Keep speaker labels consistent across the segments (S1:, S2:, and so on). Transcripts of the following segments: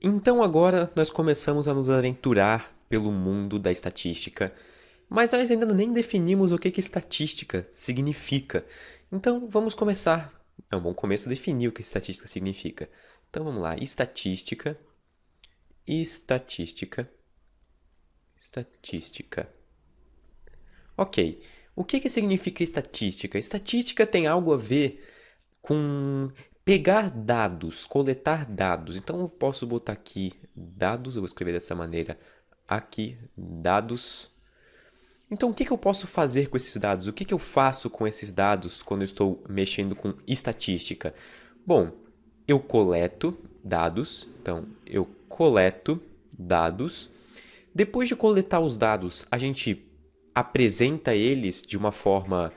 S1: Então agora nós começamos a nos aventurar pelo mundo da estatística, mas nós ainda nem definimos o que estatística significa. Então vamos começar. É um bom começo definir o que estatística significa. Então vamos lá. Estatística, estatística, estatística. Ok. O que significa estatística? Estatística tem algo a ver com pegar dados, coletar dados. Então eu posso botar aqui dados, eu vou escrever dessa maneira aqui, dados. Então o que eu posso fazer com esses dados? O que eu faço com esses dados quando eu estou mexendo com estatística? Bom, eu coleto dados, então eu coleto dados. Depois de coletar os dados, a gente apresenta eles de uma forma,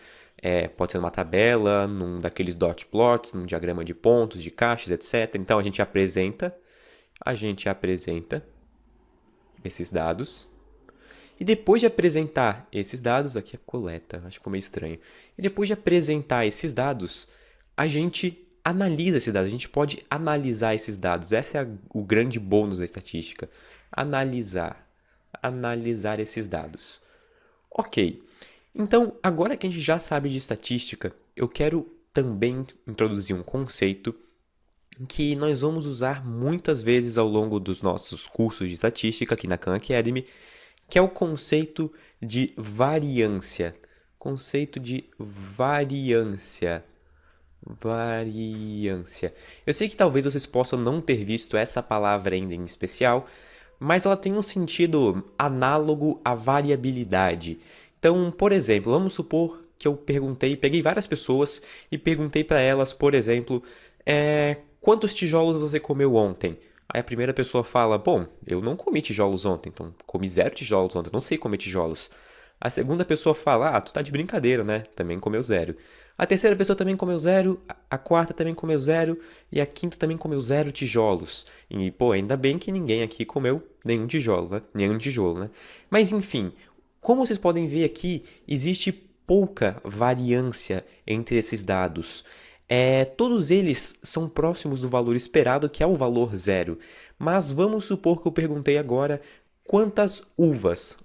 S1: pode ser numa tabela, num daqueles dot plots, num diagrama de pontos, de caixas, etc. Então a gente apresenta esses dados. E depois de apresentar esses dados, aqui é coleta, acho que ficou meio estranho. E depois de apresentar esses dados, a gente analisa esses dados, a gente pode analisar esses dados. Esse é o grande bônus da estatística. Analisar esses dados. Ok, então agora que a gente já sabe de estatística, eu quero também introduzir um conceito que nós vamos usar muitas vezes ao longo dos nossos cursos de estatística aqui na Khan Academy, que é o conceito de variância. Conceito de variância. Variância. Eu sei que talvez vocês possam não ter visto essa palavra ainda em especial, mas ela tem um sentido análogo à variabilidade. Então, por exemplo, vamos supor que eu peguei várias pessoas e perguntei para elas, por exemplo, quantos tijolos você comeu ontem? Aí a primeira pessoa fala, bom, eu não comi tijolos ontem, então comi 0 tijolos ontem, eu não sei comer tijolos. A segunda pessoa fala, tu tá de brincadeira, né? Também comeu 0. A terceira pessoa também comeu 0, a quarta também comeu 0 e a quinta também comeu 0 tijolos. E, pô, ainda bem que ninguém aqui comeu nenhum tijolo, né? Nenhum tijolo, né? Mas, enfim, como vocês podem ver aqui, existe pouca variância entre esses dados. Todos eles são próximos do valor esperado, que é o valor 0. Mas vamos supor que eu perguntei agora quantas uvas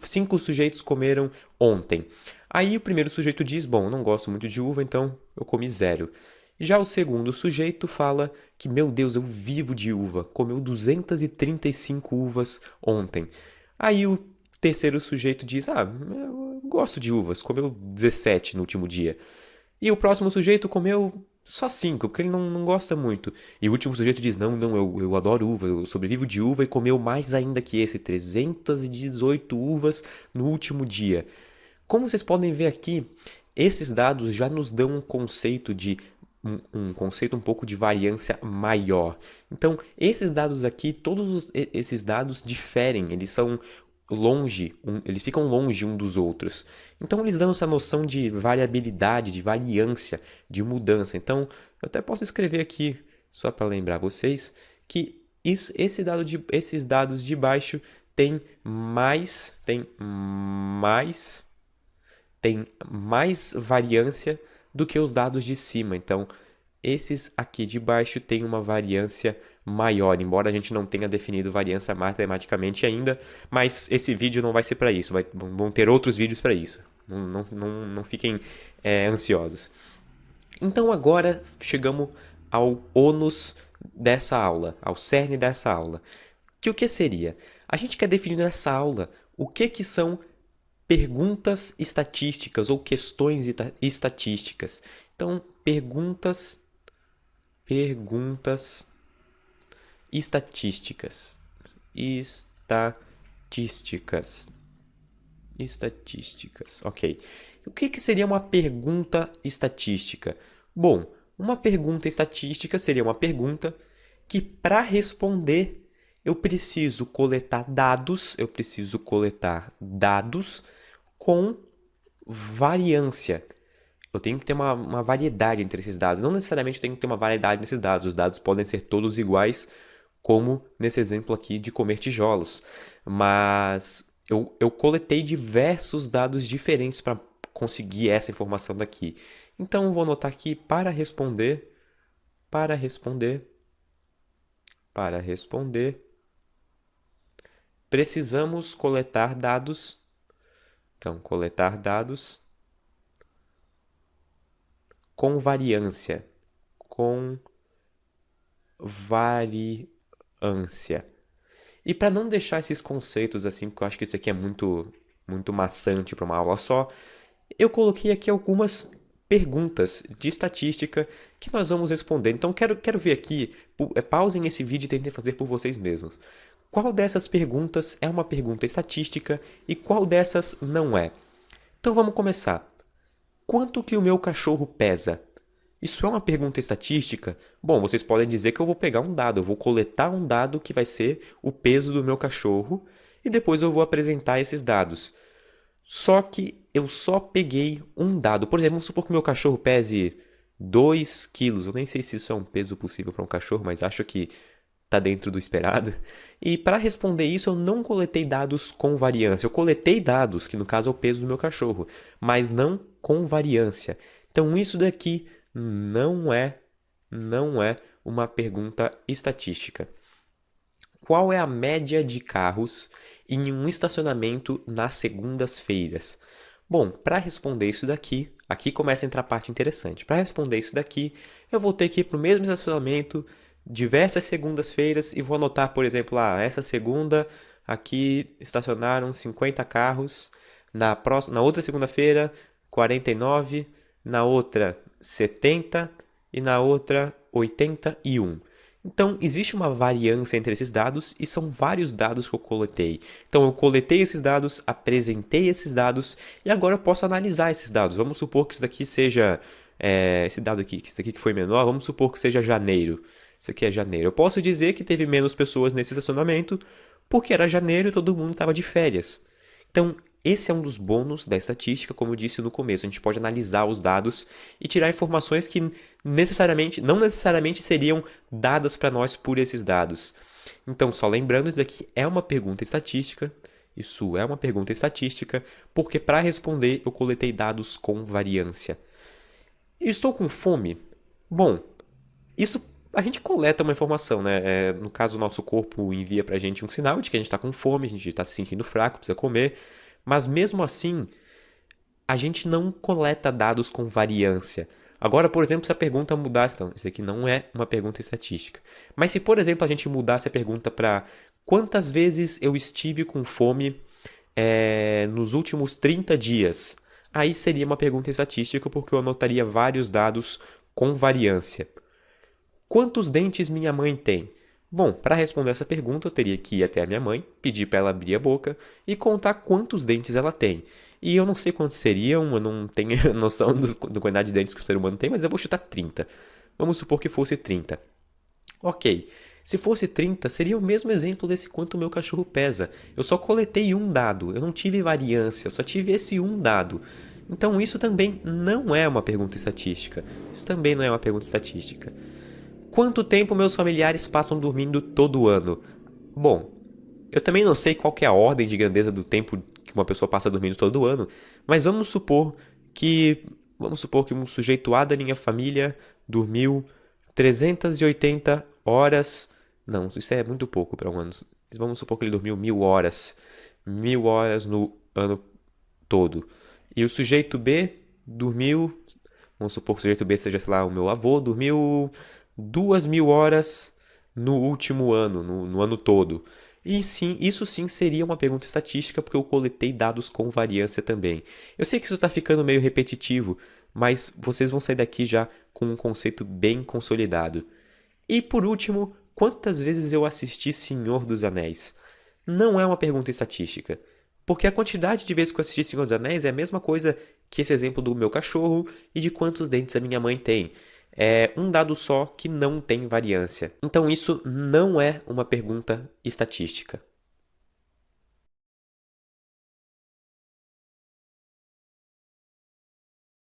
S1: 5 sujeitos comeram ontem. Aí o primeiro sujeito diz, bom, não gosto muito de uva, então eu comi 0. Já o segundo sujeito fala que, meu Deus, eu vivo de uva, comeu 235 uvas ontem. Aí o terceiro sujeito diz, eu gosto de uvas, comeu 17 no último dia. E o próximo sujeito comeu só 5, porque ele não gosta muito. E o último sujeito diz, não, eu adoro uva, eu sobrevivo de uva e comeu mais ainda que esse, 318 uvas no último dia. Como vocês podem ver aqui, esses dados já nos dão um conceito um conceito um pouco de variância maior. Então, esses dados aqui, esses dados diferem, eles são eles ficam longe um dos outros. Então, eles dão essa noção de variabilidade, de variância, de mudança. Então, eu até posso escrever aqui, só para lembrar vocês, que esses dados de baixo têm mais variância do que os dados de cima. Então, esses aqui de baixo têm uma variância maior, embora a gente não tenha definido variância matematicamente ainda, mas esse vídeo não vai ser para isso, vão ter outros vídeos para isso. Não fiquem ansiosos. Então agora chegamos ao ônus dessa aula, ao cerne dessa aula. Que o que seria? A gente quer definir nessa aula o que são perguntas estatísticas ou questões estatísticas. Então, perguntas estatísticas. Estatísticas. Ok. O que seria uma pergunta estatística? Bom, uma pergunta estatística seria uma pergunta que, para responder, eu preciso coletar dados com variância. Eu tenho que ter uma variedade entre esses dados. Não necessariamente eu tenho que ter uma variedade nesses dados. Os dados podem ser todos iguais, como nesse exemplo aqui de comer tijolos. Mas eu coletei diversos dados diferentes para conseguir essa informação daqui. Então, eu vou anotar aqui para responder Para responder, precisamos coletar dados. Então, coletar dados com variância. Com variância. E para não deixar esses conceitos assim, porque eu acho que isso aqui é muito maçante para uma aula só, eu coloquei aqui algumas perguntas de estatística que nós vamos responder. Então, quero ver aqui, pausem esse vídeo e tentem fazer por vocês mesmos. Qual dessas perguntas é uma pergunta estatística e qual dessas não é? Então, vamos começar. Quanto que o meu cachorro pesa? Isso é uma pergunta estatística? Bom, vocês podem dizer que eu vou pegar um dado, eu vou coletar um dado que vai ser o peso do meu cachorro e depois eu vou apresentar esses dados. Só que eu só peguei um dado. Por exemplo, vamos supor que meu cachorro pese 2 quilos. Eu nem sei se isso é um peso possível para um cachorro, mas acho que está dentro do esperado. E para responder isso, eu não coletei dados com variância. Eu coletei dados, que no caso é o peso do meu cachorro, mas não com variância. Então isso daqui não é uma pergunta estatística. Qual é a média de carros em um estacionamento nas segundas-feiras? Bom, para responder isso daqui, aqui começa a entrar a parte interessante. Para responder isso daqui, eu vou ter que ir para o mesmo estacionamento diversas segundas-feiras e vou anotar, por exemplo, essa segunda aqui estacionaram 50 carros, na outra segunda-feira 49, na outra 70 e na outra 81. Então, existe uma variância entre esses dados e são vários dados que eu coletei. Então, eu coletei esses dados, apresentei esses dados e agora eu posso analisar esses dados. Vamos supor que isso daqui seja... esse dado aqui, que isso aqui que foi menor, vamos supor que seja janeiro. Isso aqui é janeiro. Eu posso dizer que teve menos pessoas nesse estacionamento porque era janeiro e todo mundo estava de férias. Então, esse é um dos bônus da estatística, como eu disse no começo. A gente pode analisar os dados e tirar informações que não necessariamente seriam dadas para nós por esses dados. Então, só lembrando, isso daqui é uma pergunta estatística. Isso é uma pergunta estatística, porque para responder eu coletei dados com variância. Estou com fome? Bom, isso a gente coleta uma informação, né? No caso, o nosso corpo envia pra gente um sinal de que a gente está com fome, a gente está se sentindo fraco, precisa comer. Mas mesmo assim, a gente não coleta dados com variância. Agora, por exemplo, se a pergunta mudasse... Então, isso aqui não é uma pergunta estatística. Mas se, por exemplo, a gente mudasse a pergunta para quantas vezes eu estive com fome nos últimos 30 dias, aí seria uma pergunta estatística porque eu anotaria vários dados com variância. Quantos dentes minha mãe tem? Bom, para responder essa pergunta, eu teria que ir até a minha mãe, pedir para ela abrir a boca e contar quantos dentes ela tem. E eu não sei quantos seriam, eu não tenho noção da quantidade de dentes que o ser humano tem, mas eu vou chutar 30. Vamos supor que fosse 30. Ok, se fosse 30, seria o mesmo exemplo desse quanto o meu cachorro pesa. Eu só coletei um dado, eu não tive variância, eu só tive esse um dado. Então isso também não é uma pergunta estatística. Isso também não é uma pergunta estatística. Quanto tempo meus familiares passam dormindo todo ano? Bom, eu também não sei qual que é a ordem de grandeza do tempo que uma pessoa passa dormindo todo ano, mas vamos supor que um sujeito A da minha família dormiu 380 horas. Não, isso é muito pouco para um ano. Vamos supor que ele dormiu 1000 horas. 1000 horas no ano todo. E o sujeito B dormiu... Vamos supor que o sujeito B seja, sei lá, o meu avô, dormiu 2000 horas no último ano, no ano todo. E sim, isso sim seria uma pergunta estatística, porque eu coletei dados com variância também. Eu sei que isso está ficando meio repetitivo, mas vocês vão sair daqui já com um conceito bem consolidado. E por último, quantas vezes eu assisti Senhor dos Anéis? Não é uma pergunta estatística. Porque a quantidade de vezes que eu assisti Senhor dos Anéis é a mesma coisa que esse exemplo do meu cachorro e de quantos dentes a minha mãe tem. É um dado só que não tem variância. Então isso não é uma pergunta estatística.